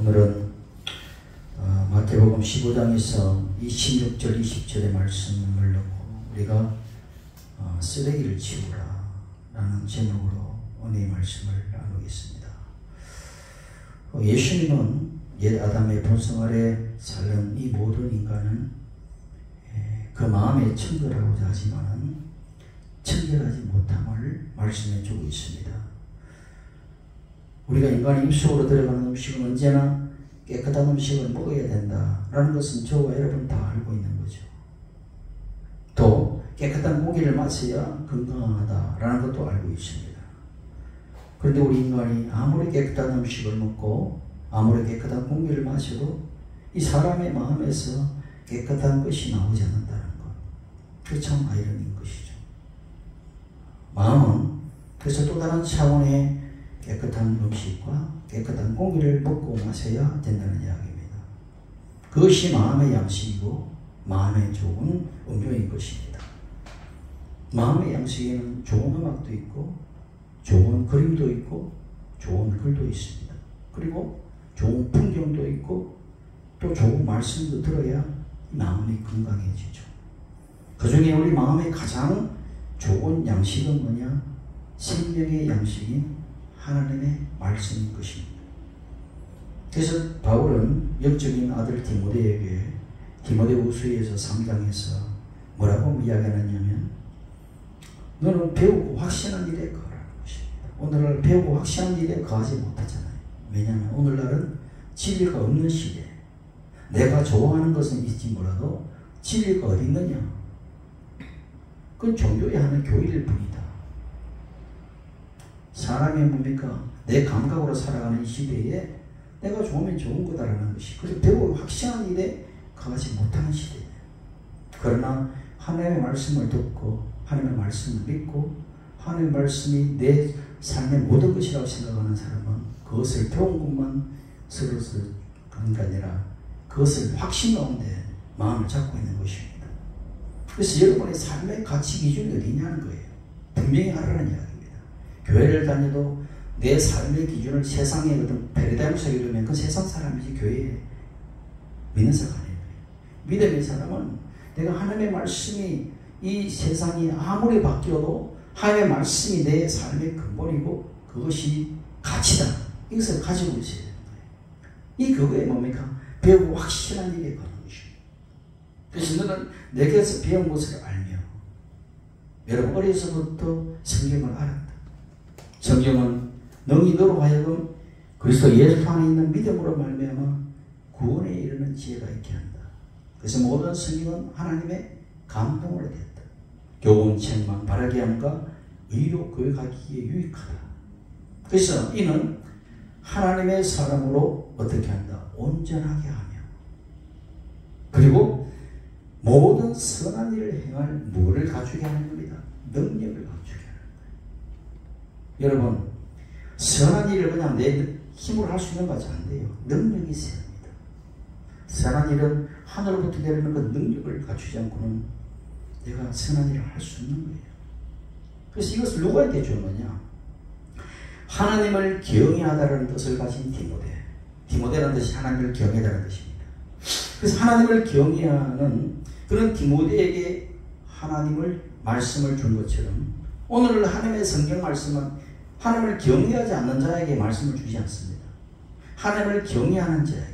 오늘은 마태복음 15장에서 이 16절 20절의 말씀을 놓고 우리가 쓰레기를 치우라 라는 제목으로 오늘의 말씀을 나누겠습니다. 예수님은 옛 아담의 본성 아래 살던 이 모든 인간은 그 마음에 청결하고자 하지만 청결하지 못함을 말씀해 주고 있습니다. 우리가 인간의 입속으로 들어가는 음식은 언제나 깨끗한 음식을 먹어야 된다라는 것은 저와 여러분 다 알고 있는 거죠. 또 깨끗한 공기를 마셔야 건강하다라는 것도 알고 있습니다. 그런데 우리 인간이 아무리 깨끗한 음식을 먹고 아무리 깨끗한 공기를 마셔도 이 사람의 마음에서 깨끗한 것이 나오지 않는다는 것. 그게 참 아이러니인 것이죠. 마음은 그래서 또 다른 차원의 깨끗한 음식과 깨끗한 공기를 먹고 마셔야 된다는 이야기입니다. 그것이 마음의 양식이고 마음에 좋은 음료인 것입니다. 마음의 양식에는 좋은 음악도 있고 좋은 그림도 있고 좋은 글도 있습니다. 그리고 좋은 풍경도 있고 또 좋은 말씀도 들어야 마음이 건강해지죠. 그 중에 우리 마음의 가장 좋은 양식은 뭐냐? 생명의 양식인 하나님의 말씀인 것입니다. 그래서 바울은 영적인 아들 디모데에게 디모데후서에서 3장에서 뭐라고 이야기하느냐면 너는 배우고 확신한 일에 거하라는 것입니다. 오늘날 배우고 확신한 일에 거하지 못하잖아요. 왜냐하면 오늘날은 진리가 없는 시대. 내가 좋아하는 것은 있지 몰라도 진리가 어디 있느냐? 그건 종교의 하는 교리일 뿐이다. 사람이 뭡니까? 내 감각으로 살아가는 시대에 내가 좋으면 좋은 거다라는 것이. 그래서 배우고 확신한 일에 가지 못하는 시대예요. 그러나 하나님의 말씀을 듣고 하나님의 말씀을 믿고 하나님의 말씀이 내 삶의 모든 것이라고 생각하는 사람은 그것을 배운 것만 스스로 하는 게 아니라 그것을 확신 가운데 마음을 잡고 있는 것입니다. 그래서 여러분의 삶의 가치 기준이 어디냐는 거예요. 분명히 하라는 이야기입니다. 교회를 다녀도 내 삶의 기준을 세상의 어떤 패러다임 속에 두면 그 세상 사람이지 교회에 믿는 사람이 아니에요. 믿음의 사람은 내가 하나님의 말씀이 이 세상이 아무리 바뀌어도 하나님의 말씀이 내 삶의 근본이고 그것이 가치다. 이것을 가지고 있어야 되는 거예요. 이 그거에 뭡니까? 배우고 확실한 일에 거는 것입니다. 그래서 너는 내게서 배운 것을 알며 여러분 어려서부터 성경을 알았다. 성경은 너희 너로 하여금 그리스도 예수 안에 있는 믿음으로 말미암아 구원에 이르는 지혜가 있게 한다. 그래서 모든 성경은 하나님의 감동으로 되었다. 교훈, 책망, 바르게 함과 의로 교육하기에 유익하다. 그래서 이는 하나님의 사람으로 어떻게 한다? 온전하게 하며 그리고 모든 선한 일을 행할 뭐를 갖추게 하는 겁니다. 능력을 갖추게 하는 거예요. 여러분 선한 일을 그냥 내 힘으로 할 수 있는 것이 안 돼요. 능력이 있어야 합니다. 선한 일은 하늘로부터 내리는 그 능력을 갖추지 않고는 내가 선한 일을 할 수 없는 거예요. 그래서 이것을 누구한테 주느냐? 하나님을 경외하다라는 뜻을 가진 디모데. 디모데라는 뜻이 하나님을 경외하다는 뜻입니다. 그래서 하나님을 경외하는 그런 디모데에게 하나님을 말씀을 준 것처럼 오늘 하나님의 성경 말씀은 하나님을 경외하지 않는 자에게 말씀을 주지 않습니다. 하나님을 경외하는 자에게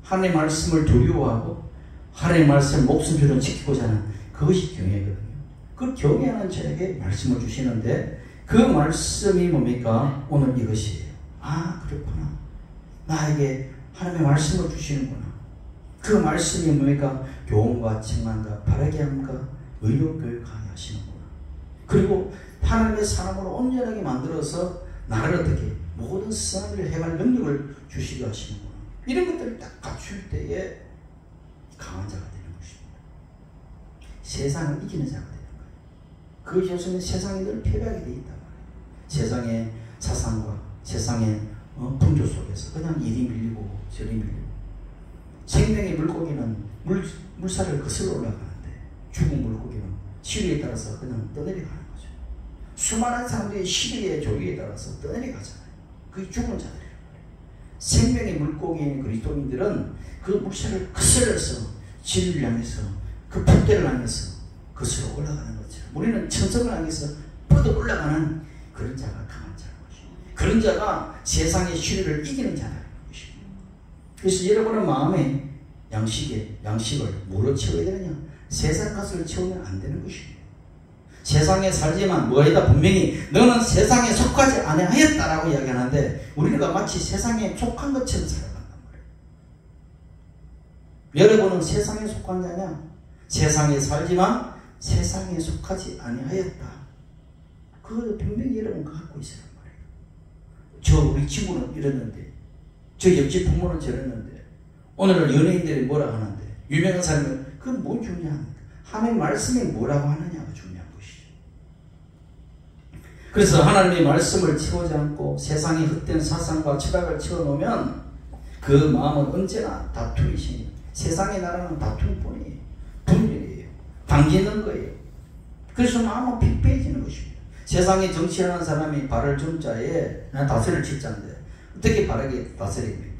하나님의 말씀을 두려워하고 하나님의 말씀을 목숨처럼 지키고자 하는 그것이 경외거든요. 그 경외하는 자에게 말씀을 주시는데 그 말씀이 뭡니까? 오늘 이것이에요. 아 그렇구나. 나에게 하나님의 말씀을 주시는구나. 그 말씀이 뭡니까? 교훈과 책망과 바르게 함과 의로 교육하게 하시는구나. 그리고 하나님의 사람으로 온전하게 만들어서 나를 어떻게 모든 선한 일을 행할 능력을 주시게 하시는구나. 이런 것들을 딱 갖출 때에 강한 자가 되는 것입니다. 세상을 이기는 자가 되는 거예요. 그것이 없으면 세상이 늘 패배하게 되어 있단 말이에요. 세상의 사상과 세상의 풍조 속에서 그냥 이리 밀리고 저리 밀리고 생명의 물고기는 물살을 거슬러 올라가는데 죽은 물고기는 시류에 따라서 그냥 떠내려가는 거죠. 수많은 사람들이 시류의 조류에 따라서 떠내려가잖아요. 그게 죽은 자들이에요. 생명의 물고기인 그리스도인들은 그 묵새를 거슬러서 진리를 향해서 그 풋대를 향해서 거슬러 올라가는 것처럼 우리는 천성을 향해서 뻗어 올라가는 그런 자가 강한 자라는 것입니다. 그런 자가 세상의 시류를 이기는 자라는 것입니다. 그래서 여러분은 마음에 양식을 뭐로 채워야 되느냐? 세상 것을 채우면 안 되는 것입니다. 세상에 살지만 뭐이다 분명히 너는 세상에 속하지 아니하였다라고 이야기하는데 우리가 마치 세상에 속한 것처럼 살아간단 말이에요. 여러분은 세상에 속한 자냐? 세상에 살지만 세상에 속하지 아니하였다. 그거 분명히 여러분 갖고 있으란 말이에요. 저 우리 친구는 이랬는데 저 옆집 부모는 저랬는데 오늘날 연예인들이 뭐라고 하는데 유명한 사람은 그건 뭐 중요합니까? 하나님의 말씀이 뭐라고 하느냐가 중요한 것이죠. 그래서 하나님의 말씀을 채우지 않고 세상의 헛된 사상과 철학을 채워놓으면 그 마음은 언제나 다툼이십니다. 세상의 나라는 다툼뿐이에요. 분열이에요. 당기는 거예요. 그래서 마음은 핍배해지는 것입니다. 세상에 정치하는 사람이 발을 점자에 다스릴 치자인데 어떻게 바르게 다스립니까?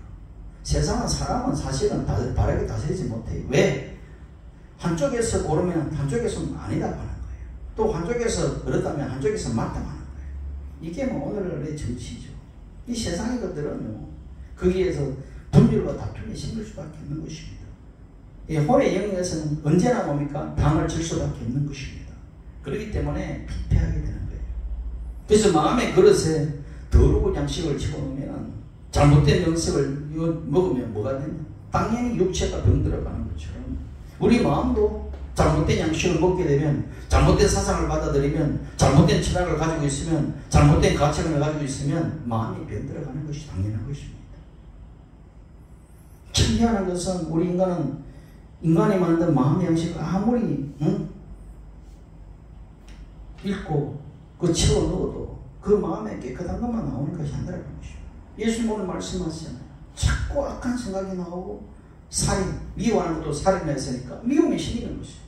세상은 사람은 사실은 바르게 다스리지 못해요. 왜? 한쪽에서 고르면 한쪽에서는 아니라고 하는 거예요. 또 한쪽에서 그렇다면 한쪽에서 맞다고 하는 거예요. 이게 뭐 오늘날의 정치죠. 이 세상의 것들은요, 거기에서 분열과 다툼이 생길 수밖에 없는 것입니다. 이 혼의 영역에서는 언제나 뭡니까? 방을 질 수밖에 없는 것입니다. 그렇기 때문에 피폐하게 되는 거예요. 그래서 마음의 그릇에 더러운 양식을 집어넣으면 잘못된 영식을 먹으면 뭐가 되냐? 당연히 육체가 병들어가는 것처럼 우리 마음도 잘못된 양식을 먹게 되면 잘못된 사상을 받아들이면 잘못된 철학을 가지고 있으면 잘못된 가치관을 가지고 있으면 마음이 병들어가는 것이 당연한 것입니다. 신기한 것은 우리 인간이 만든 마음의 양식을 아무리 읽고 그 채워 넣어도 그 마음에 깨끗한 것만 나오는 것이 아니라는 것이죠. 예수님 오늘 말씀하시잖아요. 자꾸 악한 생각이 나오고 살인, 미워하는 것도 살인을 했으니까 미움이 생기는 것이죠.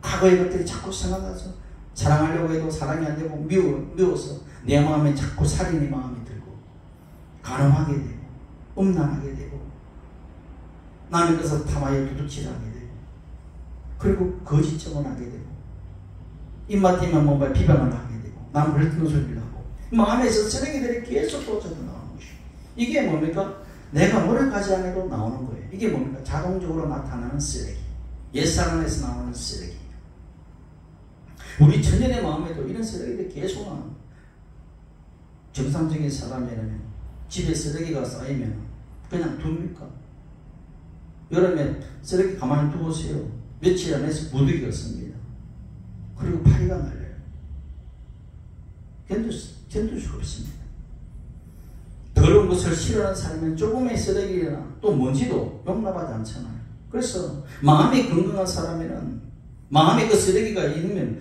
과거의 것들이 자꾸 생각나서 사랑하려고 해도 사랑이 안 되고 미워서 내 마음에 자꾸 살인의 마음이 들고 간음하게 되고 음란하게 되고 남의 것을 탐하여 도둑질하게 되고 그리고 거짓 증언하게 되고 입맛 띄면 뭔가 비방을 하게 되고 남을 헐뜯는 소리를 하고 마음에서 쓰레기들이 계속 쏟아져 나오는 것이죠. 이게 뭡니까? 내가 노력하지 않아도 나오는 거예요. 이게 뭡니까? 자동적으로 나타나는 쓰레기. 옛사람 안에서 나오는 쓰레기. 우리 천연의 마음에도 이런 쓰레기들이 계속 나와요. 정상적인 사람이라면 집에 쓰레기가 쌓이면 그냥 둡니까? 여름에 쓰레기 가만히 두보세요. 며칠 안에서 무더기가 씁니다. 그리고 파리가 날려요. 견딜 수가 없습니다. 더러운 것을 싫어하는 사람은 조금의 쓰레기나 또 먼지도 용납하지 않잖아요. 그래서 마음이 건강한 사람에는 마음에 그 쓰레기가 있으면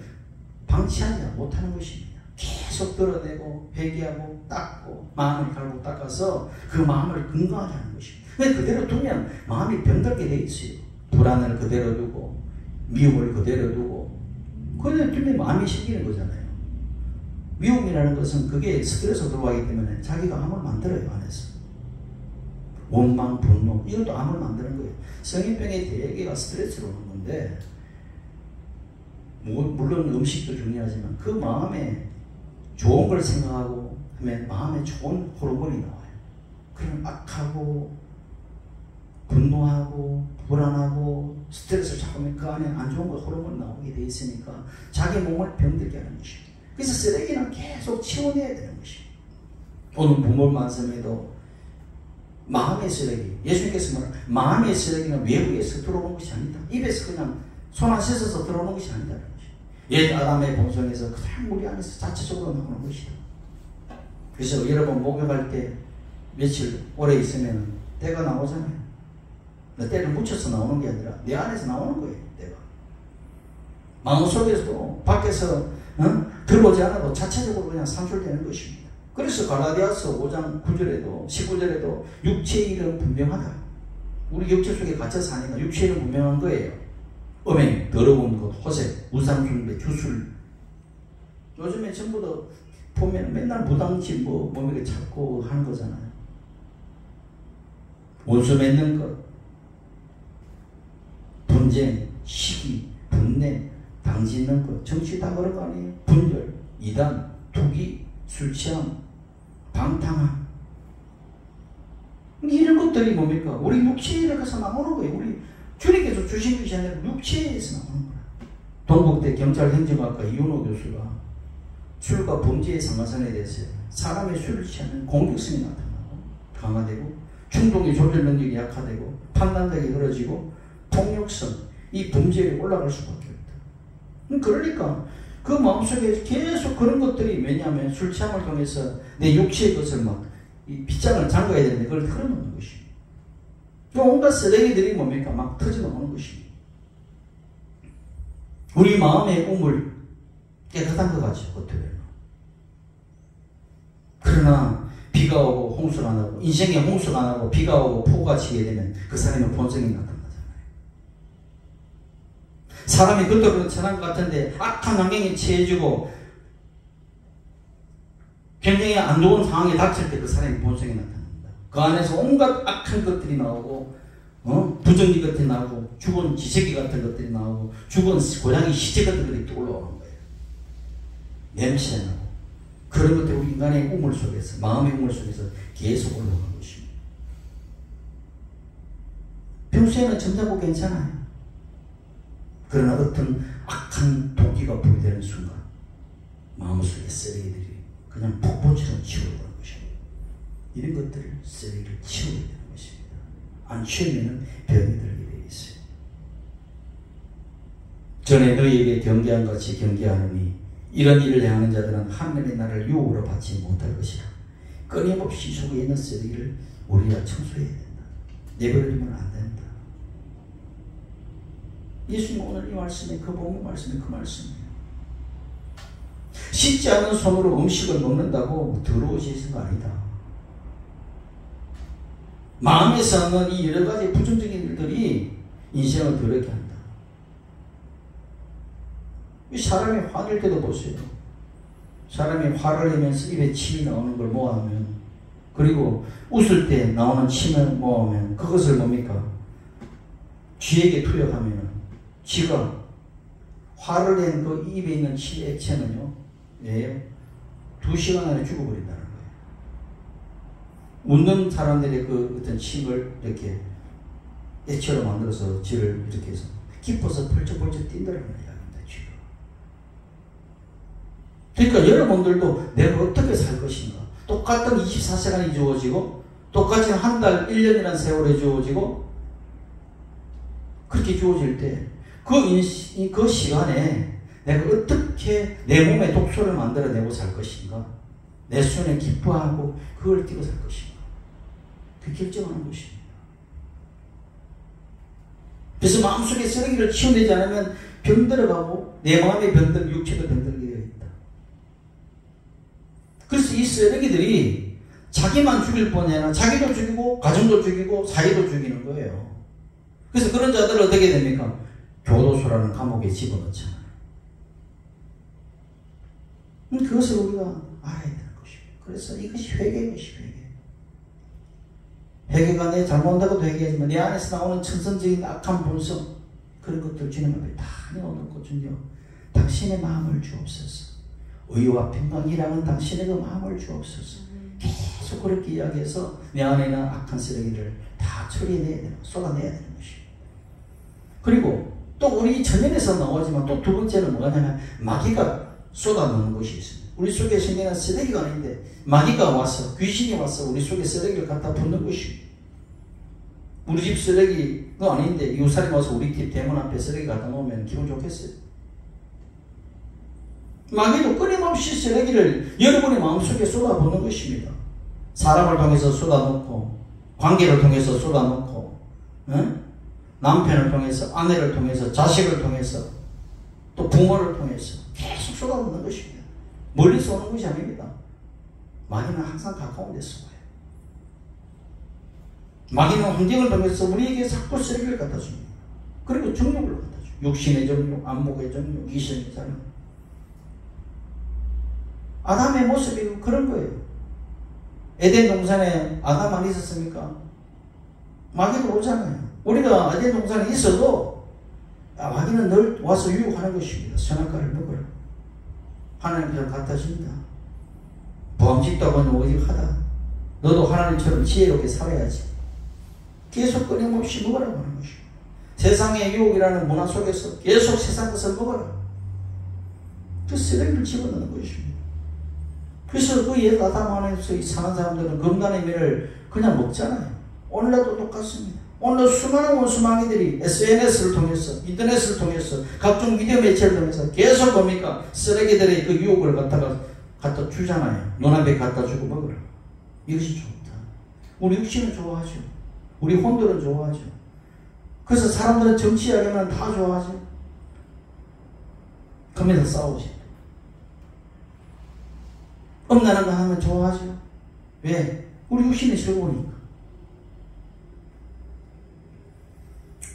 방치하지 못하는 것입니다. 계속 드러내고 회개하고 닦고 마음을 갈고 닦아서 그 마음을 건강하게 하는 것입니다. 그대로 두면 마음이 병들게 돼 있어요. 불안을 그대로 두고 미움을 그대로 두고 그대로 두면 마음이 생기는 거잖아요. 미움이라는 것은 그게 스트레스 들어가기 때문에 자기가 암을 만들어요. 안에서 원망, 분노 이것도 암을 만드는 거예요. 성인병의 대개가 스트레스로 오는 건데 물론 음식도 중요하지만 그 마음에 좋은 걸 생각하고 하면 마음에 좋은 호르몬이 나와요. 그럼 악하고 분노하고 불안하고 스트레스를 잡으면 그 안에 안 좋은 거 호르몬이 나오게 돼 있으니까 자기 몸을 병들게 하는 것입니다. 그래서 쓰레기는 계속 치워내야 되는 것입니다. 오늘 부모 말씀에도 마음의 쓰레기, 예수님께서 말한 마음의 쓰레기는 외부에서 들어오는 것이 아니다. 입에서 그냥 손 안 씻어서 들어오는 것이 아니다는 것이죠. 옛 아담의 본성에서 그냥 우리 안에서 자체적으로 나오는 것이다. 그래서 여러분 목욕할 때 며칠 오래 있으면 때가 나오잖아요. 때를 묻혀서 나오는 게 아니라 내 안에서 나오는 거예요. 때가 마음속에서도 밖에서 들어오지 않아도 자체적으로 그냥 산출되는 것입니다. 그래서 갈라디아서 5장 9절에도 19절에도 육체의 일은 분명하다. 우리 육체 속에 갇혀 사니까 육체의 일은 분명한 거예요. 음행, 더러운 것, 호색, 우상숭배, 주술. 요즘에 전부 다 보면 맨날 무당집 몸에 찾고 하는 거잖아요. 원수 맺는 것, 분쟁, 시기, 분내, 당짓는 것, 정치 다 그런 거 아니에요? 분열, 이단, 투기, 술 취함, 방탕함. 이런 것들이 뭡니까? 우리 육체에 가서 나오는 거예요. 우리 주님께서 주신 것이 아니라 육체에서 나오는 거예요. 동국대 경찰행정학과 이윤호 교수가 술과 범죄의 상관선에 대해서 사람의 술을 취하면 공격성이 나타나고 강화되고 충동의 조절 능력이 약화되고 판단력이 흐려지고 폭력성, 이 범죄율이 올라갈 수밖에 없다. 그러니까 그 마음속에 계속 그런 것들이 왜냐하면 술 취함을 통해서 내 육체의 것을 막 이 빗장을 잠가야 되는데 그걸 털어놓는 것입니다. 온갖 쓰레기들이 뭡니까? 막 터져나오는 것입니다. 우리 마음의 우물 깨끗한 것 같죠, 겉으로는. 그러나 비가 오고 홍수가 안 나고 인생에 홍수가 안 나고 비가 오고 폭우가 치게 되면 그 사람의 본성이 나타나잖아요. 사람이 겉으로는 천한 것 같은데 악한 환경에 처해지고 굉장히 안 좋은 상황에 닥칠 때 그 사람의 본성이 나타납니다. 그 안에서 온갖 악한 것들이 나오고 부정기 같은 나오고 죽은 지새끼 같은 것들이 나오고 죽은 고양이 시체 같은 것들이 또 올라오는 거예요. 냄새 나고 그런 것들이 우리 인간의 우물 속에서 마음의 우물 속에서 계속 올라오는 것입니다. 평소에는 점잖고 괜찮아요. 그러나 어떤 악한 동기가 보이되는 순간 마음속의 쓰레기들이 그냥 폭포처럼 치워오는 것입니다. 이런 것들을 쓰레기를 치워야 되는 것입니다. 안 치우면 병이 들게 되어 있어요. 전에 너희에게 경계한 같이 경계하노니 이런 일을 행하는 자들은 하늘의 나라를 유혹으로 받지 못할 것이라. 끊임없이 속에 있는 쓰레기를 우리가 청소해야 된다. 내버려두면 안 된다. 예수님 오늘 이 말씀에 그 본문 말씀에 그 말씀이에요. 씻지 않은 손으로 음식을 먹는다고 더러워지는 거 아니다. 마음에서 하는 이 여러 가지 부정적인 일들이 인생을 더럽게 한다. 이 사람이 화낼 때도 보세요. 사람이 화를 내면서 입에 침이 나오는 걸 모아하면 그리고 웃을 때 나오는 침을 모아하면 그것을 뭡니까? 쥐에게 투여하면 쥐가 화를 낸 그 입에 있는 침 액체는요. 예, 2시간 안에 죽어버린다는 거예요. 웃는 사람들의 그 어떤 침을 이렇게 액체로 만들어서 쥐를 이렇게 해서 기뻐서 펄쩍펄쩍 뛴다는 이야기입니다. 쥐가. 그러니까 여러분들도 내가 어떻게 살 것인가. 똑같은 24시간이 주어지고 똑같이 한 달, 1년이라는 세월이 주어지고 그렇게 주어질 때 그 시간에 내가 어떻게 내 몸에 독소를 만들어내고 살 것인가? 내 손에 기뻐하고 그걸 띄고 살 것인가? 그 결정하는 것입니다. 그래서 마음속에 쓰레기를 치워내지 않으면 병들어가고 내 마음에 병들, 육체도 병들게 되어 있다. 그래서 이 쓰레기들이 자기만 죽일 뿐이 아니라 자기도 죽이고 가정도 죽이고 사회도 죽이는 거예요. 그래서 그런 자들은 어떻게 됩니까? 교도소라는 감옥에 집어넣잖아요. 그것을 우리가 알아야 되는 것입니다. 그래서 이것이 회개인 것이 회개. 회개가 내 잘못한다고 회개하지만 내 안에서 나오는 천선적인 악한 본성 그런 것들 주님 앞에 다 내어놓고 주님 당신의 마음을 주옵소서. 의와 평강이라는 당신의 그 마음을 주옵소서. 계속 그렇게 이야기해서 내 안에 있는 악한 쓰레기를 다 처리해내야 되는 쏟아내야 되는 것입니다. 그리고 또 우리 천연에서 나오지만 또 두 번째는 뭐냐면 마귀가 쏟아놓는 것이 있습니다. 우리 속에 생기는 쓰레기가 아닌데 마귀가 와서 귀신이 와서 우리 속에 쓰레기를 갖다 붓는 것입니다. 우리 집 쓰레기가 아닌데 이웃사람이 와서 우리 집 대문 앞에 쓰레기 갖다 놓으면 기분 좋겠어요? 마귀도 끊임없이 쓰레기를 여러분의 마음속에 쏟아붓는 것입니다. 사람을 통해서 쏟아놓고 관계를 통해서 쏟아놓고 남편을 통해서 아내를 통해서 자식을 통해서 또 부모를 통해서 계속 쏟아붓는 것입니다. 멀리서 오는 것이 아닙니다. 마귀는 항상 가까운 데서 와요. 마귀는 환경을 통해서 우리에게 자꾸 쓰레기를 갖다 줍니다. 그리고 정욕을 갖다 줍니다. 육신의 정욕, 안목의 정욕, 이성의 자력. 아담의 모습이 그런 거예요. 에덴 동산에 아담 안 있었습니까? 마귀도 오잖아요. 우리가 에덴 동산에 있어도 마귀는 늘 와서 유혹하는 것입니다. 선악과를 먹어라. 하나님께서 갖다 준다. 보암직도 하면 오직하다. 너도 하나님처럼 지혜롭게 살아야지. 계속 끊임없이 먹으라고 하는 것입니다. 세상의 유혹이라는 문화 속에서 계속 세상 것을 먹어라. 그 쓰레기를 집어넣는 것입니다. 그래서 그 옛 아담 안에서 사는 사람들은 금단의 면을 그냥 먹잖아요. 오늘날도 똑같습니다. 오늘 수많은 원수마귀들이 SNS를 통해서, 인터넷을 통해서, 각종 미디어 매체를 통해서 계속 뭡니까? 쓰레기들의 그 유혹을 갖다 주잖아요. 눈앞에 갖다 주고 먹으라. 이것이 좋다. 우리 육신은 좋아하죠. 우리 혼들은 좋아하죠. 그래서 사람들은 정치하려면 다 좋아하죠. 그러면서 싸우죠. 엄나는 거 하면 좋아하죠. 왜? 우리 육신이 즐거우니까.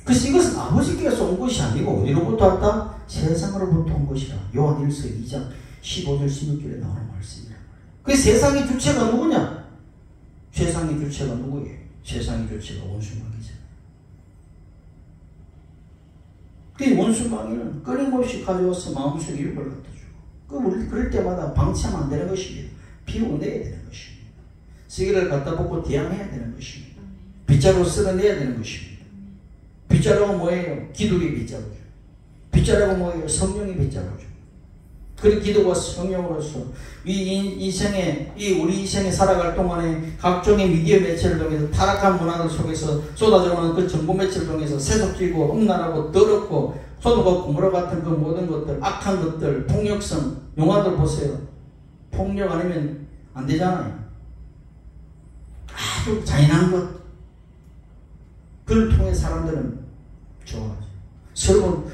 그래서 이것은 아버지께서 온 것이 아니고 어디로부터 왔다? 세상으로부터 온 것이라. 요한 1서 2장 15절 16절에 나오는 말씀이라. 그 세상의 주체가 누구냐? 세상의 주체가 누구예요? 세상의 주체가 원수마귀잖아요. 그 원수마귀는 끊임없이 가져와서 마음속에 유혹을 갖다 주고, 우리 그럴 때마다 방치하면 안 되는 것입니다. 비워내야 되는 것입니다. 세계를 갖다 붓고 대항해야 되는 것입니다. 빗자루 쓸어내야 되는 것입니다. 빗자루가 뭐예요? 기도의 빗자루죠. 빗자루가 뭐예요? 성령의 빗자루죠. 그리고 기도와 성령으로서 우리 인생에 살아갈 동안에 각종의 미디어 매체를 통해서 타락한 문화들 속에서 쏟아져오는 그 정보 매체를 통해서 세속지고 음란하고 더럽고 소돔과 고모라 같은 그 모든 것들, 악한 것들, 폭력성, 영화들 보세요. 폭력 아니면 안 되잖아요. 아주 잔인한 것. 그걸 통해 사람들은 좋아하죠. 서로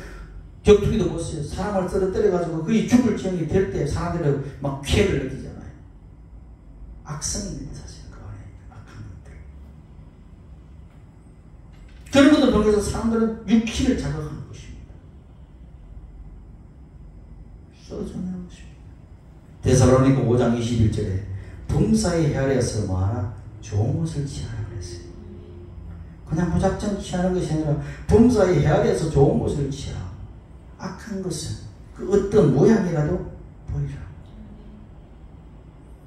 격투기도 보세요. 사람을 떨어뜨려가지고 거의 죽을 지경이 될 때 사람들은 막 쾌를 느끼잖아요. 악성입니다, 사실. 그 안에 악한 것들. 그런 것들 통해서 사람들은 육신을 자극하는 것입니다. 쏟아내는 것입니다. 데살로니가 5장 21절에 범사의 헤아려서 뭐하라? 좋은 것을 취하라 그랬어요. 그냥 무작정 취하는 것이 아니라 범사의 헤아려서 좋은 것을 취하라. 악한 것은 그 어떤 모양이라도 버리라.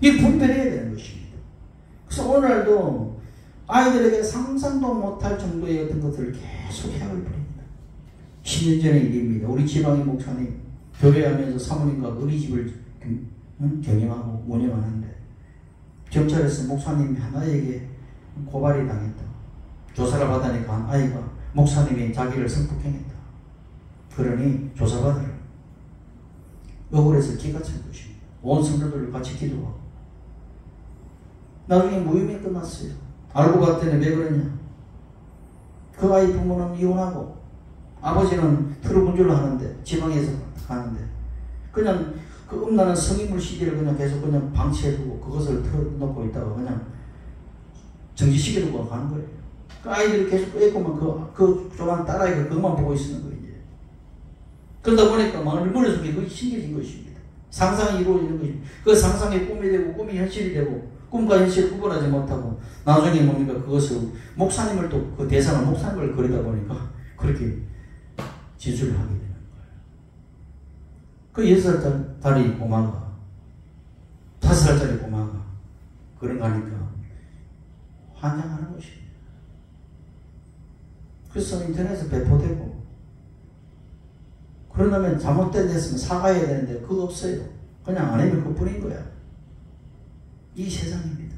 이 분별해야 되는 것입니다. 그래서 오늘도 아이들에게 상상도 못할 정도의 어떤 것들을 계속 해악을 부립니다. 10년 전의 일입니다. 우리 지방의 목사님 교회하면서 사모님과 어린이집을 경영하고 운영하는데 경찰에서 목사님이 하나에게 고발이 당했다. 조사를 받으니까 한 아이가 목사님이 자기를 성폭행했다. 그러니 조사받으라. 억울해서 기가 찬 것입니다. 온 성도들 같이 기도하고. 나중에 무혐의 끝났어요. 알고 봤더니 왜 그러냐. 그 아이 부모는 이혼하고 아버지는 트럭 운전을 하는데 지방에서 가는데 그냥 그 음란한 성인물 CD를 그냥 계속 그냥 방치해두고 그것을 틀어놓고 있다가 그냥 정지시켜두고 가는 거예요. 그 아이들이 계속 끄고만 그 조그만 딸아이가 그것만 보고 있는 거예요. 그러다 보니까 마음이 머릿속에 그게 심겨진 것입니다. 상상이 이루어지는 것입니다. 그 상상이 꿈이 되고 꿈이 현실이 되고 꿈과 현실을 구분하지 못하고 나중에 뭡니까 그것을 목사님을 또 그 대상을 목사님을 그리다 보니까 그렇게 지수를 하게 되는 거예요. 그 6살짜리 꼬마가 5살짜리 꼬마가 그런 거 하니까 환장하는 것입니다. 그래서 인터넷에 배포되고 그러려면 잘못된 데였으면 사과해야 되는데 그거 없어요. 그냥 안 하면 그뿐인 거야. 이 세상입니다.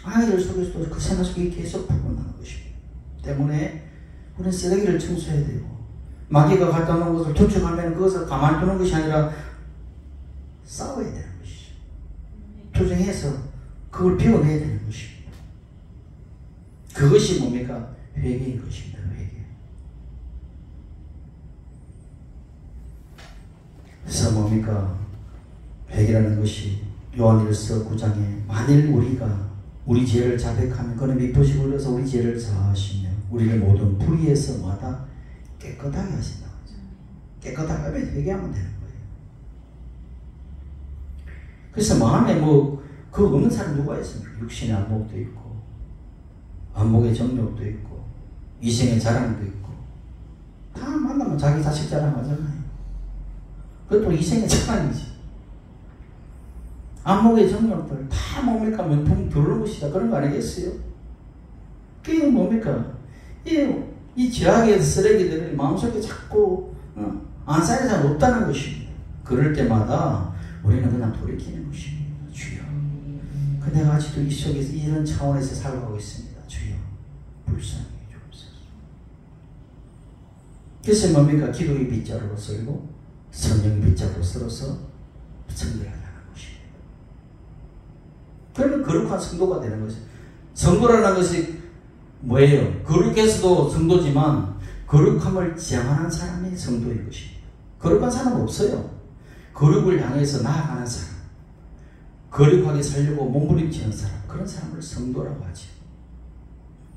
아이들 속에서도 그 생각 속에 계속 부분하는 것입니다. 때문에 우리는 쓰레기를 청소해야 되고 마귀가 갖다 놓은 것을 투척하면 그것을 가만히 두는 것이 아니라 싸워야 되는 것이죠. 투쟁해서 그걸 비워내야 되는 것입니다. 그것이 뭡니까? 회개인 것입니다. 회개. 그래서 뭡니까? 회개라는 것이 요한일서 9장에 만일 우리가 우리 죄를 자백하면 그는 미쁘시 불러서 우리 죄를 사하시며 우리를 모든 불의에서 마다 깨끗하게 하신다. 깨끗하게 하면 회개하면 되는 거예요. 그래서 마음에 그 없는 사람 누가 있습니까? 육신의 안목도 있고 안목의 정욕도 있고 이생의 자랑도 있고 다 만나면 자기 자식 자랑하잖아요. 그것도 이생의 자랑이지. 안목의 정욕들 다 뭡니까? 명품 겨루것이다 그런 거 아니겠어요? 그게 뭡니까? 이 죄악의 쓰레기들을 마음속에 자꾸 안 쌓일 사람 없다는 것입니다. 그럴 때마다 우리는 그냥 돌이키는 것입니다. 주여, 내가 아직도 이 속에서 이런 차원에서 살아가고 있습니다. 주여, 불쌍히 주옵소서. 그래서 뭡니까? 기도의 빗자루로 썰고 성령의 빗자루로 썰어서 성결하게 하는 것입니다. 그러면 거룩한 성도가 되는 것이죠. 성도라는 것이 뭐예요? 거룩해서도 성도지만 거룩함을 지향하는 사람이 성도인 것입니다. 거룩한 사람은 없어요. 거룩을 향해서 나아가는 사람, 거룩하게 살려고 몸부림치는 사람, 그런 사람을 성도라고 하죠.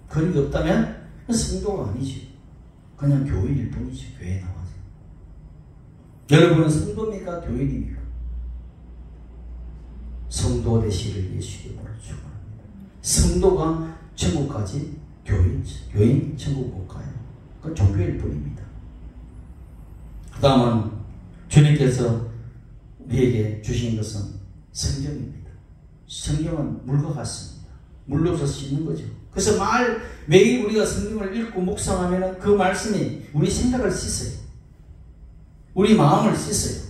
그런 게 없다면 성도가 아니지. 그냥 교인일 뿐이지. 교회에 나와서. 여러분은 성도입니까? 교인입니까? 성도 되시길 예수의 이름으로 축원합니다. 성도가 천국까지 교인 천국 못 가요. 그건 종교일 뿐입니다. 그 다음은 주님께서 우리에게 주신 것은 성경입니다. 성경은 물과 같습니다. 물로서 씻는 거죠. 그래서 매일 우리가 성경을 읽고 묵상하면 그 말씀이 우리 생각을 씻어요. 우리 마음을 씻어요.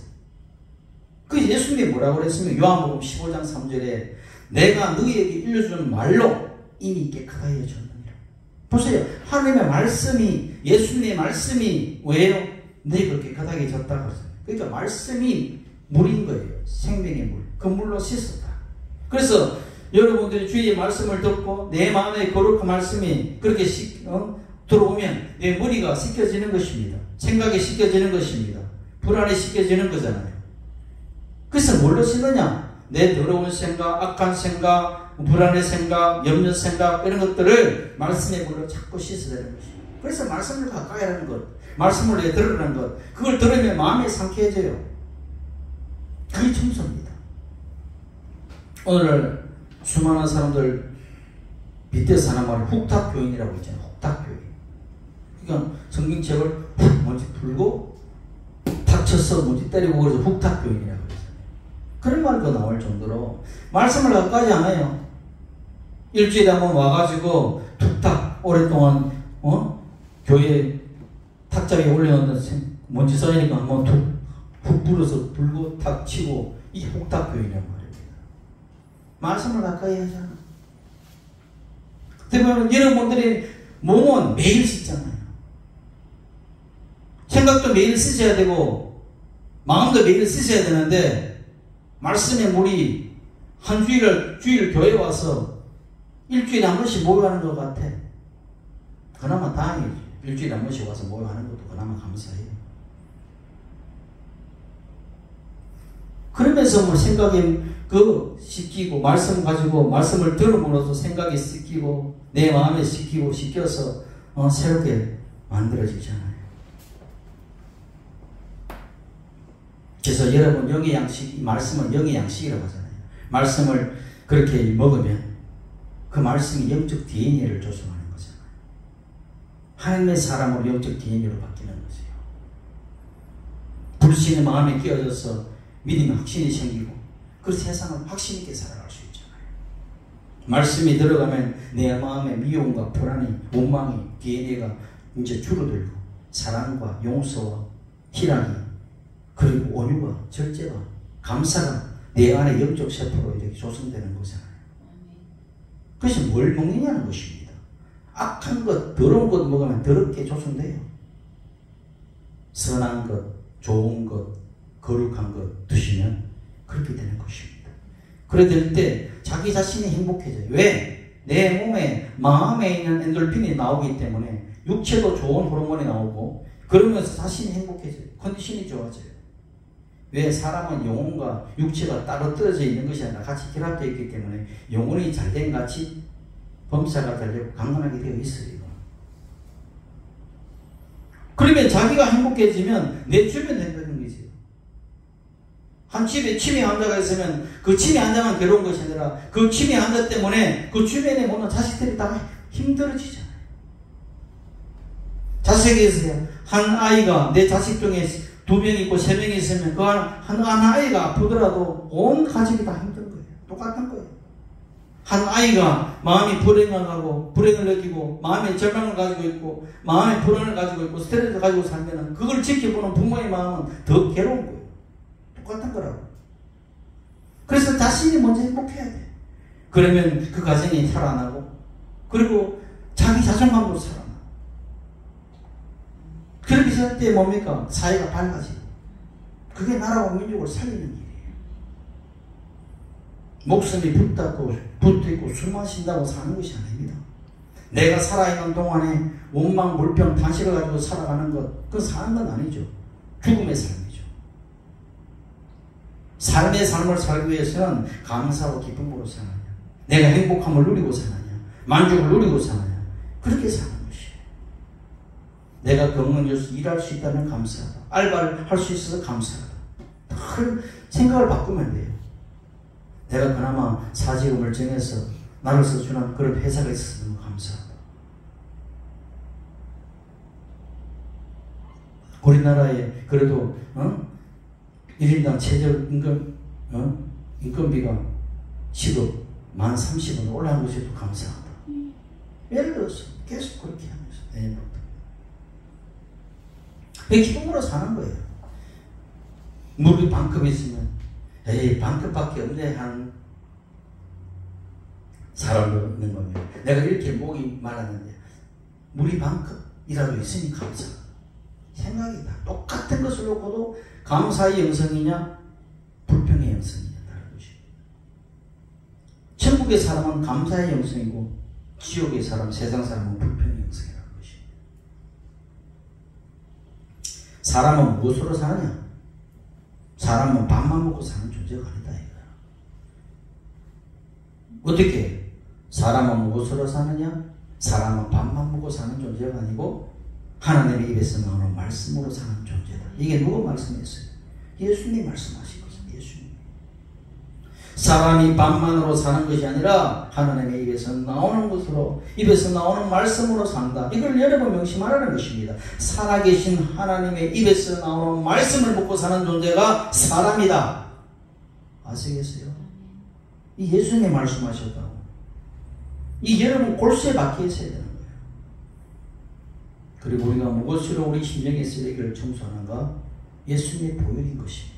그 예수님이 뭐라고 그랬습니까? 요한복음 15장 3절에 내가 너희에게 일러주는 말로 이미 깨끗하게 해줬느니라. 보세요. 하나님의 말씀이, 예수님의 말씀이 왜요? 너희가 깨끗하게 해줬다고 했어요. 그러니까 말씀이 물인 거예요. 생명의 물. 그 물로 씻었다. 그래서 여러분들이 주의 말씀을 듣고 내 마음에 거룩한 말씀이 그렇게 들어오면 내 머리가 씻겨지는 것입니다. 생각이 씻겨지는 것입니다. 불안이 씻겨지는 거잖아요. 그래서 뭘로 씻느냐? 내 더러운 생각, 악한 생각, 불안의 생각, 염려 생각 이런 것들을 말씀의 물로 자꾸 씻어야 되는 것입니다. 그래서 말씀을 가까이 하는 것, 말씀을 내 들으라는 것, 그걸 들으면 마음이 상쾌해져요. 그게 청소입니다. 오늘 수많은 사람들 밑에서 하는 말을 훅탁교인이라고 있잖아요. 훅탁교인. 그러니까 성경책을 훅 먼지 풀고 탁 쳐서 먼지 때리고 그래서 훅탁교인이라고 그러잖아요. 그런 말도 나올 정도로 말씀을 가까이 안 해요. 일주일에 한번 와가지고 툭탁 오랫동안 교회 탁자에 올려놓는 먼지 쌓이니까 한번 훅 불어서 불고 탁 치고 이 훅탁교인이란 말입니다. 말씀을 가까이 하잖아. 그러면 여러분들이 몸은 매일 씻잖아요. 생각도 매일 씻어야 되고 마음도 매일 씻어야 되는데 말씀의 물이 한 주일 교회에 와서 일주일에 한 번씩 모여하는 것 같아. 그나마 다행이지. 일주일에 한 번씩 와서 모여하는 것도 그나마 감사해요. 그러면서 생각이 씻기고 말씀 가지고 말씀을 들음으로써 생각이 씻기고 내 마음에 씻겨서 새롭게 만들어지잖아요. 그래서 여러분 영의 양식, 말씀은 영의 양식이라고 하잖아요. 말씀을 그렇게 먹으면 그 말씀이 영적 DNA를 조성하는 거잖아요. 하나님의 사람으로 영적 DNA로 바뀌는 거죠. 불신의 마음에 끼어져서 믿음의 확신이 생기고 그 세상을 확신 있게 살아갈 수 있잖아요. 말씀이 들어가면 내 마음의 미움과 불안이, 원망이, DNA가 이제 줄어들고 사랑과 용서와 희락이 그리고 온유가, 절제가, 감사가 내 안에 영적 세포로 이렇게 조성되는 거잖아요. 그래서 뭘 먹느냐는 것입니다. 악한 것, 더러운 것 먹으면 더럽게 조성돼요. 선한 것, 좋은 것, 거룩한 것 드시면 그렇게 되는 것입니다. 그래 될 때 자기 자신이 행복해져요. 왜? 내 몸에, 마음에 있는 엔돌핀이 나오기 때문에 육체도 좋은 호르몬이 나오고 그러면서 자신이 행복해져요. 컨디션이 좋아져요. 왜? 사람은 영혼과 육체가 따로 떨어져 있는 것이 아니라 같이 결합되어 있기 때문에 영혼이 잘된 같이 범사가 잘되고 강건하게 되어 있어요. 그러면 자기가 행복해지면 내 주변 된다는 거지. 한 집에 치매 환자가 있으면 그 치매 환자만 괴로운 것이 아니라 그 치매 환자 때문에 그 주변에 모든 자식들이 다 힘들어지잖아요. 자식에서 한 아이가 내 자식 중에 2명 있고 3명 있으면 그 한 아이가 아프더라도 온 가족이 다 힘든 거예요. 똑같은 거예요. 한 아이가 마음이 불행하고 불행을 느끼고 마음에 절망을 가지고 있고 마음에 불안을 가지고 있고 스트레스를 가지고 살면은 그걸 지켜보는 부모의 마음은 더 괴로운 거예요. 똑같은 거라고. 그래서 자신이 먼저 행복해야 돼. 그러면 그 가정이 살아나고 그리고 자기 자존감도 살아나. 그렇게 살 때 뭡니까? 사회가 밝아지고 그게 나라와 민족을 살리는 일이에요. 목숨이 붙어있고 술 마신다고 사는 것이 아닙니다. 내가 살아있는 동안에 원망, 물병, 단식을 가지고 살아가는 것, 그건 사는 건 아니죠. 죽음의 삶이죠. 삶의 삶을 살기 위해서는 감사하고 기쁨으로 사느냐, 내가 행복함을 누리고 사느냐, 만족을 누리고 사느냐, 그렇게 사는 것이에요. 내가 건강해서 일할 수 있다면 감사하다. 알바를 할 수 있어서 감사하다. 늘 생각을 바꾸면 돼요. 내가 그나마 사직금을 정해서 나를 써주는 그런 회사가 있어서 너무 감사하다. 우리나라에 그래도 1인당 최저임금 인건비가 시급 1030원 올라간 것에도 감사하다. 예를 들어서 계속 그렇게 하면서 내년부터 기쁨으로 사는 거예요. 물이 반컵 있으면 에이 반컵밖에 없네 하는 사람도 있는 겁니다. 내가 이렇게 목이 말하는데 물이 반컵이라도 있으니 감사하다. 생각이 다 똑같은 것을 놓고도 감사의 영성이냐 불평의 영성이냐 다른 것입니다. 천국의 사람은 감사의 영성이고 지옥의 사람, 세상 사람은 불평의 영성이라는 것입니다. 사람은 무엇으로 사느냐? 사람은 밥만 먹고 사는 존재가 아니다 이거야. 어떻게? 사람은 무엇으로 사느냐? 사람은 밥만 먹고 사는 존재가 아니고 하나님의 입에서 나오는 말씀으로 사는 존재다. 이게 누가 말씀했어요? 예수님이 말씀하신 것입니다. 예수님. 사람이 밥만으로 사는 것이 아니라 하나님의 입에서 나오는 것으로, 입에서 나오는 말씀으로 산다. 이걸 여러 번 명심하라는 것입니다. 살아계신 하나님의 입에서 나오는 말씀을 먹고 사는 존재가 사람이다. 아시겠어요? 이 예수님이 말씀하셨다고. 이 여러분 골수에 박혀 있어야 되는 거예요. 그리고 우리가 무엇으로 우리 심령의 쓰레기를 청소하는가? 예수님의 보혈인 것입니다.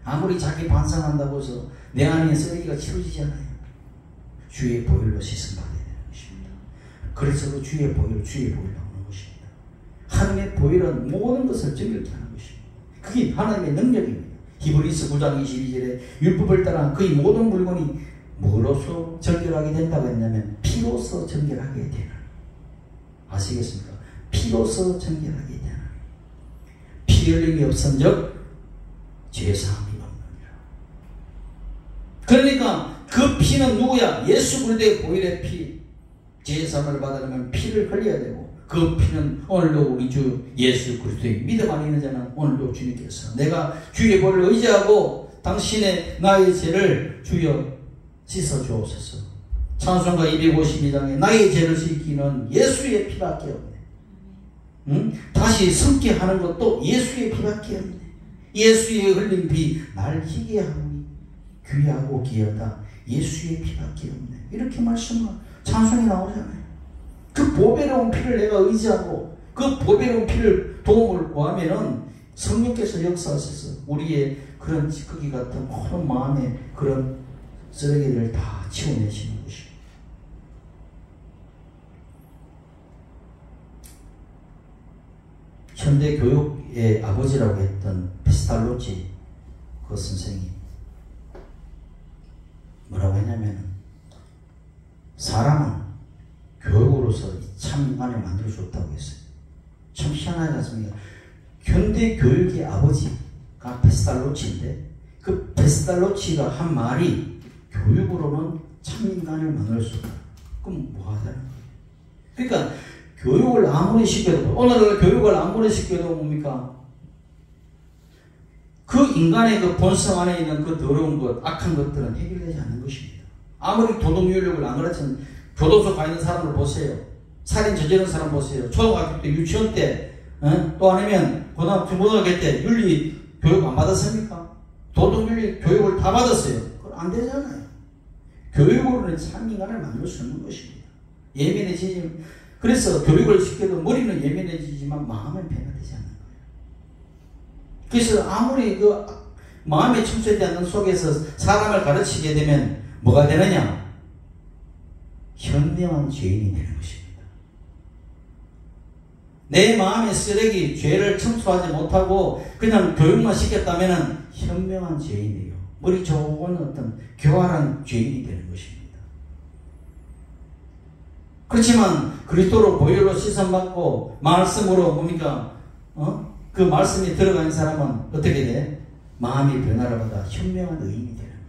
아무리 자기 반성한다고 해서 내 안에 쓰레기가 치워지지 않아요. 주의 보혈로 씻음받아야 되는 것입니다. 그래서 그 주의 보혈 나오는 것입니다. 하나님의 보혈은 모든 것을 정결케 하는 것입니다. 그게 하나님의 능력입니다. 히브리서 9장 22절에 율법을 따라 그의 모든 물건이 뭐로서 정결하게 된다고 했냐면 피로서 정결하게 되는. 아시겠습니까? 피로서 정결하게 되는. 피 흘림이 없은즉 죄사함이 없느니라. 그러니까 그 피는 누구야? 예수 그리스도의 보혈의 피. 죄사함을 받으려면 피를 흘려야 되고 그 피는 오늘도 우리 주 예수 그리스도의 믿음 안에 있는 자는 오늘도 주님께서 내가 주의 보혈을 의지하고 당신의 나의 죄를 주여 씻어주옵소서. 찬송가 252장에 나의 죄를 씻기는 예수의 피밖에 없네. 다시 섬게 하는 것도 예수의 피밖에 없네. 예수의 흘린 피 날 희게 하니 귀하고 귀하다. 예수의 피밖에 없네. 이렇게 말씀은 찬송이 나오잖아요. 그 보배로운 피를 내가 의지하고 그 보배로운 피를 도움을 구하면은 성령께서 역사하셔서 우리의 그런 찌꺼기 같은 모든 마음의 그런 쓰레기를 다 치워내시는 것입니다. 현대 교육의 아버지라고 했던 페스탈로치 그 선생이 뭐라고 했냐면 사람은 교육으로서 참 인간을 만들 수 없다고 했어요. 참 희한하지 않습니까? 현대 교육의 아버지가 페스탈로치인데 그 페스탈로치가 한 말이 교육으로는 참 인간을 만들 수 없다. 그럼 뭐 하자는 거예요? 그러니까 교육을 아무리 시켜도 오늘날 교육을 아무리 시켜도 뭡니까? 그 인간의 그 본성 안에 있는 그 더러운 것, 악한 것들은 해결되지 않는 것입니다. 아무리 도덕 윤력을 안 가르치는 교도소 가 있는 사람을 보세요. 살인 저지른 사람 보세요. 초등학교 때, 유치원 때, 또 아니면 고등학교 때 윤리 교육 안 받았습니까? 도덕윤리 교육을 다 받았어요. 그건 안 되잖아요. 교육으로는 참 인간을 만들 수 없는 것입니다. 예민해지지. 그래서 교육을 시켜도 머리는 예민해지지만 마음은 변화되지 않는 거예요. 그래서 아무리 그 마음에 충실되지 않는 속에서 사람을 가르치게 되면 뭐가 되느냐? 현명한 죄인이 되는 것입니다. 내 마음의 쓰레기, 죄를 청소하지 못하고 그냥 교육만 시켰다면 현명한 죄인이에요. 머리 좋은 어떤 교활한 죄인이 되는 것입니다. 그렇지만 그리스도로 보혈로 씻음받고 말씀으로 뭡니까? 그 말씀이 들어간 사람은 어떻게 돼? 마음이 변화를 받아 현명한 의인이 되는 거예요.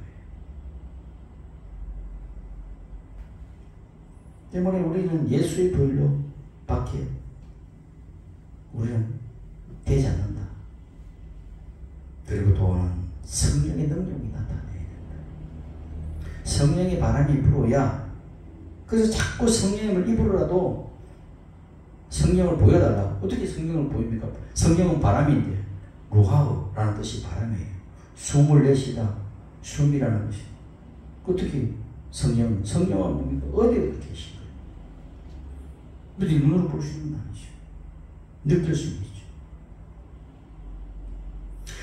때문에 우리는 예수의 보혈로 밖에 우리는 되지 않는다. 그리고 또한 성령의 능력이 나타나야 된다. 성령의 바람이 불어야, 그래서 자꾸 성령을 입으로라도 성령을 보여달라. 어떻게 성령을 보입니까? 성령은 바람인데 루하우라는 뜻이 바람이에요. 숨을 내쉬다. 숨이라는 것이. 어떻게 성령은 뭡니까? 어디에 계신 거예요? 어디 눈으로 볼 수 있는 건 아니죠. 느낄 수 있죠.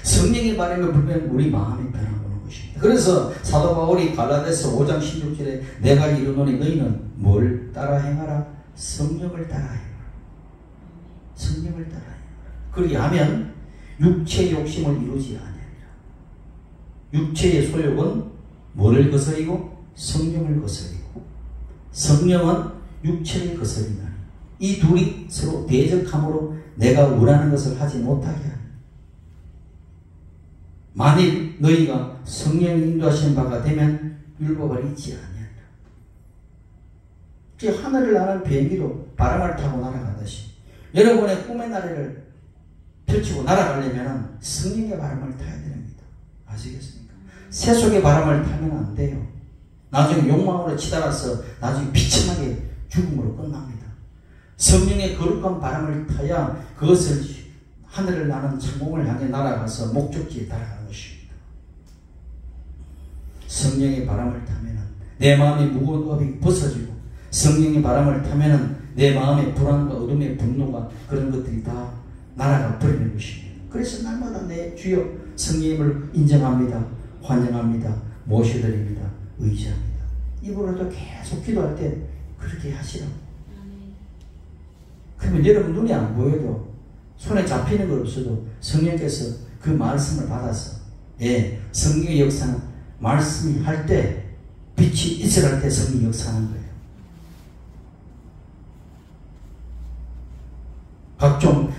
성령의 바람에 불면 우리 마음이 변화하는 것입니다. 그래서 사도 바울이 갈라디아서 5장 16절에 내가 이르노니 너희는 뭘 따라 행하라? 성령을 따라 행하라. 성령을 따라 행하라. 그리하면 육체의 욕심을 이루지 아니하리라. 육체의 소욕은 뭐를 거스리고? 성령을 거스리고, 성령은 육체를 거스리나니 이 둘이 서로 대적함으로 내가 원하는 것을 하지 못하게 하니 만일 너희가 성령이 인도하신 바가 되면 율법을 잊지 아니하리라. 즉 하늘을 나는 비행기도 바람을 타고 날아가듯이 여러분의 꿈의 나래를 펼치고 날아가려면 성령의 바람을 타야 됩니다. 아시겠습니까? 세속의 바람을 타면 안 돼요. 나중에 욕망으로 치달아서 나중에 비참하게 죽음으로 끝납니다. 성령의 거룩한 바람을 타야 그것을 하늘을 나는 천공을 향해 날아가서 목적지에 달아가는 것입니다. 성령의 바람을 타면 내 마음의 무거운 업이 벗어지고, 성령의 바람을 타면 내 마음의 불안과 어둠의 분노가 그런 것들이 다 날아가 버리는 것입니다. 그래서 날마다 내 주여 성령님을 인정합니다. 환영합니다. 모셔드립니다. 의지합니다. 입으로도 계속 기도할 때 그렇게 하시라고. 그러면 여러분 눈이 안 보여도 손에 잡히는 것 없어도 성령께서 그 말씀을 받아서, 성령의 역사는 말씀이 할 때, 빛이 있을 할 때 성령이 역사하는 거예요. 각종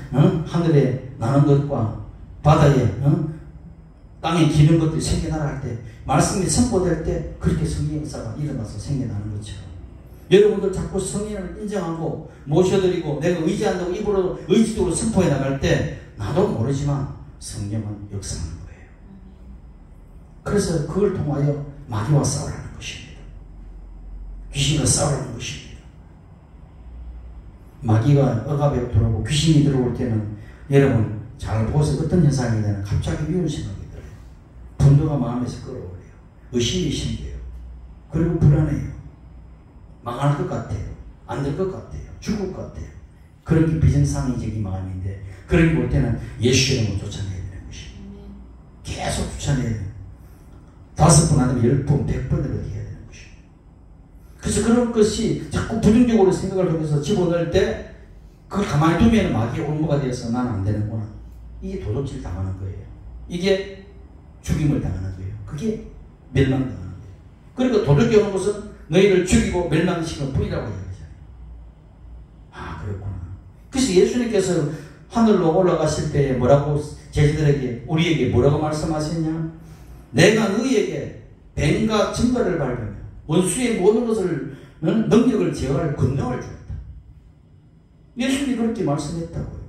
하늘에 나는 것과 바다에 땅에 기는 것들이 생겨나갈 때, 말씀이 선포될 때 그렇게 성령의 역사가 일어나서 생겨나는 것처럼 여러분들 자꾸 성령을 인정하고 모셔드리고 내가 의지한다고 입으로 의지적으로 선포해 나갈 때 나도 모르지만 성령은 역사하는 거예요. 그래서 그걸 통하여 마귀와 싸우라는 것입니다. 귀신과 싸우라는 것입니다. 마귀가 억압에 들어오고 귀신이 들어올 때는 여러분 잘 보세요. 어떤 현상이 되면 갑자기 미운 생각이 들어요. 분노가 마음에서 끌어올려요. 의심이 생겨요. 그리고 불안해요. 망할 것 같아요. 안 될 것 같아요. 죽을 것 같아요. 그런 게 비정상적인 마음인데, 그런 게 올 때는 예수의 이름을 쫓아내야 되는 것입니다. 계속 쫓아내야 돼요. 5번 아니면 10번, 100번을 해야 되는 것입니다. 그래서 그런 것이 자꾸 부정적으로 생각을 하면서 집어넣을 때 그걸 가만히 두면 마귀의 올무가 되어서 나는 안 되는구나. 이게 도둑질 당하는 거예요. 이게 죽임을 당하는 거예요. 그게 멸망당하는 거예요. 그리고 도둑이 오는 것은 너희를 죽이고 멸망시키는 뿐이라고 얘기하잖아요. 아, 그렇구나. 그래서 예수님께서 하늘로 올라가실 때 뭐라고 제자들에게, 우리에게 뭐라고 말씀하셨냐? 내가 너희에게 뱀과 증거를 밟으며 원수의 모든 것을 능력을 제어할 권능을 주었다. 예수님이 그렇게 말씀했다고요.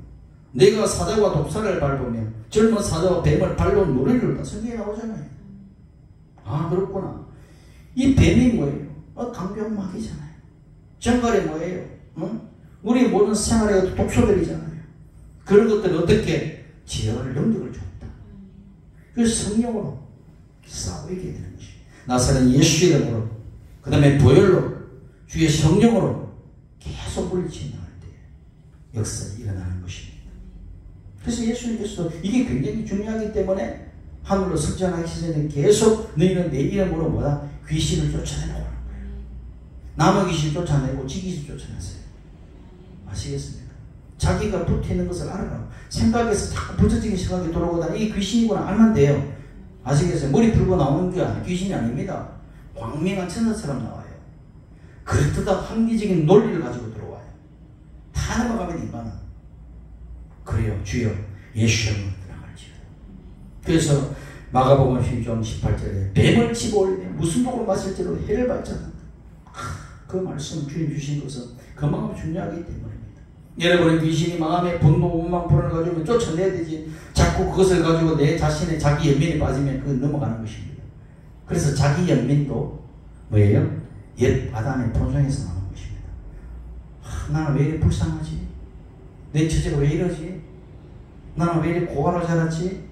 내가 사자와 독사를 밟으며 젊은 사자와 뱀을 발로 노래를 성경에 나오잖아요. 아, 그렇구나. 이 뱀이 뭐예요? 강경막이잖아요. 정갈이 뭐예요? 우리 모든 생활의 독소들이잖아요. 그런 것들을 어떻게 제어할 능력을 줬다. 그래서 성령으로 싸우게 되는 것이. 나사렛 예수 이름으로, 그 다음에 보혈로, 주의 성령으로 계속 물리치는 때 역사가 일어나는 것입니다. 그래서 예수님께서도 이게 굉장히 중요하기 때문에 하늘로 승천하기 전에 계속 너희는 내 이름으로 뭐다? 귀신을 쫓아내라고 하는 거예요. 남의 귀신 쫓아내고 지 귀신 쫓아내세요. 아시겠습니까? 자기가 붙어있는 것을 알아라. 생각에서 자꾸 부처적인 생각이 돌아오다 이 귀신이구나 알면 돼요. 아시겠어요? 머리 풀고 나오는 게 귀신이 아닙니다. 광명한 천사처럼 나와요. 그렇다 합리적인 논리를 가지고 들어와요. 다 넘어가면 인간은. 그래요. 주여 예수 이름으로 들어갈지어다. 그래서 마가복음 12장 18절에 뱀을 집어올리며 무슨 독을 마실지로 해를 받잖아. 그 말씀 주님 주신 것은 그만큼 중요하기 때문입니다. 여러분의 귀신이 마음에 분노, 원망, 불안을 가지고 쫓아내야 되지. 자꾸 그것을 가지고 내 자신의 자기 연민에 빠지면 그건 넘어가는 것입니다. 그래서 자기 연민도 뭐예요? 옛 아담의 본성에서 나오는 것입니다. 나는 왜 이렇게 불쌍하지? 내 처제가 왜 이러지? 나는 왜 이렇게 고아로 자랐지?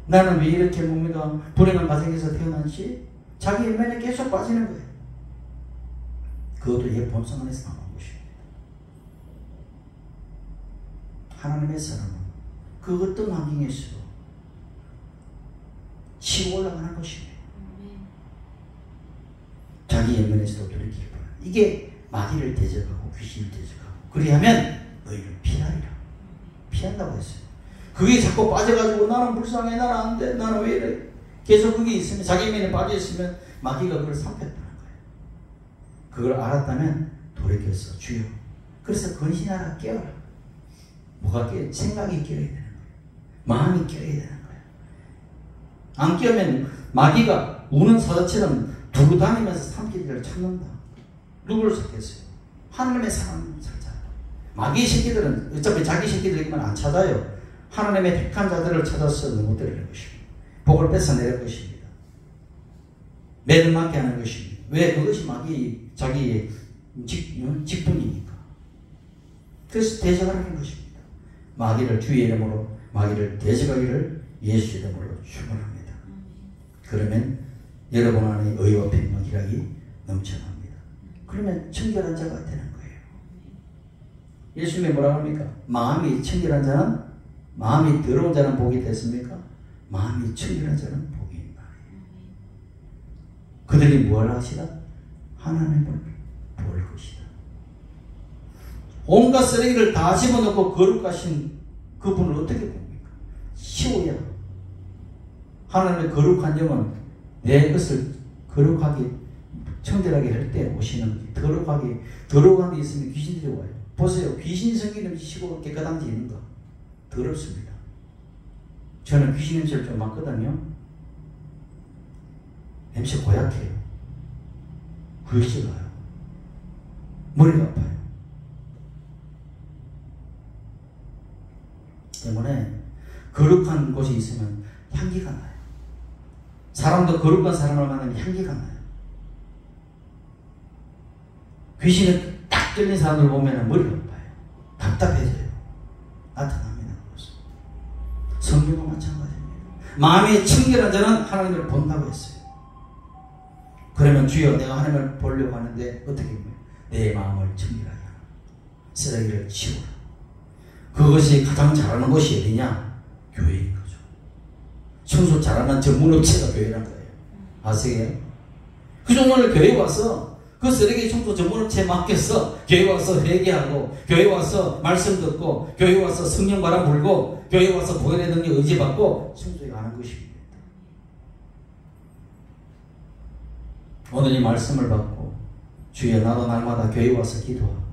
나는 왜 이렇게 뭡니까? 불행한 가정에서 태어난지? 자기 연민에 계속 빠지는 거예요. 그것도 옛 본성 안에서 나오는 것입니다. 하나님의 사람은 그 어떤 환경에서도 치고 올라가는 것입니다. 자기 연민에서도 돌이키기 바랍니다. 이게 마귀를 대적하고 귀신을 대적하고 그리하면 너희를 피하리라. 피한다고 했어요. 그게 자꾸 빠져가지고 나는 불쌍해, 나는 안 돼, 나는 왜 이래. 계속 그게 있으면 자기 연민에 빠져있으면 마귀가 그걸 삼켰다는 거예요. 그걸 알았다면 돌이켰어. 주여. 그래서 근신하라. 깨어라. 뭐가 깨어? 생각이 깨어야 되는 거예요. 마음이 깨어야 되는 거예요. 안 깨우면 마귀가 우는 사자처럼 두루 다니면서 삼키기를 찾는다. 누구를 찾겠어요? 하나님의 사람을 찾아. 마귀 새끼들은 어차피 자기 새끼들에게만 안 찾아요. 하나님의 택한 자들을 찾아서 넘어뜨리는 것입니다. 복을 뺏어내는 것입니다. 매를 맞게 하는 것입니다. 왜? 그것이 마귀 자기의 직분이니까. 그래서 대적하는 것입니다. 마귀를 주의 이름으로 마귀를 대적하기를 예수 이름으로 축원합니다. 그러면 여러분 안에 의와 평강 희락이 넘쳐납니다. 그러면 청결한 자가 되는 거예요. 예수님이 뭐라고 합니까? 마음이 청결한 자는, 마음이 더러운 자는 복이 됐습니까? 마음이 청결한 자는 복이 있다. 그들이 뭘 하시다? 하나님을 볼 것이다. 온갖 쓰레기를 다 집어넣고 거룩하신 그분을 어떻게 봅니까? 쉬워야. 하나님의 거룩한 영은 내 것을 거룩하게 청결하게 할 때 오시는 거룩하게 더러운 데 있으면 귀신들이 와요. 보세요. 귀신 생기 냄새 시고 깨끗한 데 있는가? 더럽습니다. 저는 귀신 냄새를 좀 맡거든요. 냄새 고약해요. 글씨가요. 머리가 아파요. 때문에 거룩한 곳이 있으면 향기가 나요. 사람도 거룩한 사람을 만나면 향기가 나요. 귀신에 딱 들린 사람들 보면 머리가 아파요. 답답해져요. 나타납니다. 성경과 마찬가지입니다. 마음이 청결한 자는 하나님을 본다고 했어요. 그러면 주여 내가 하나님을 보려고 하는데 어떻게 해요? 내 마음을 청결하게 하라. 쓰레기를 치우라. 그것이 가장 잘하는 것이 어디냐? 교회인 거죠. 청소 잘하는 전문업체가 교회란 거예요. 아세요? 그 정도는 교회 와서 그 쓰레기 청소 전문업체에 맡겨서 교회 와서 회개하고 교회 와서 말씀 듣고 교회 와서 성령 바람 불고 교회 와서 보혈의 능력 의지받고 청소해 가는 것입니다. 오늘 이 말씀을 받고 주여 나도 날마다 교회 와서 기도하고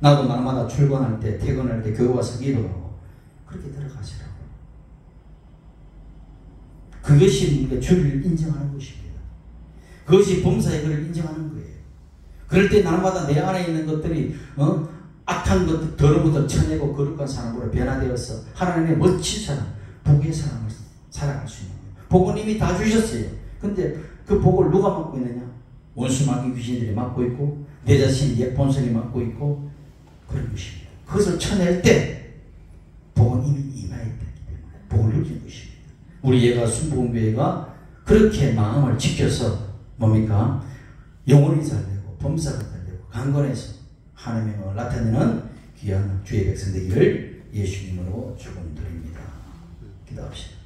나도 날마다 출근할 때 퇴근할 때 교회 와서 기도하고 그렇게 들어가시라고. 그것이 우리가 주를 인정하는 것입니다. 그것이 범사의 그를 인정하는 거예요. 그럴 때 날마다 내 안에 있는 것들이 악한 것, 더러운 것을 쳐내고 거룩한 사람으로 변화되어서 하나님의 멋진 사람, 복의 사람을 살아갈 수 있는 거예요. 복은 이미 다 주셨어요. 근데 그 복을 누가 맡고 있느냐? 원수 마귀 귀신들이 맡고 있고 내 자신 옛 본성이 맡고 있고 그런 것입니다. 그것을 쳐낼 때 복은 이미 임하였기 때문에 복을 누린 것입니다. 우리 예가 순복음교회가 그렇게 마음을 지켜서 뭡니까? 영혼이 잘되고 범사가 잘되고 강건해서 하나님의 영광을 나타내는 귀한 주의 백성 되기를 예수님으로 축원드립니다. 기도합시다.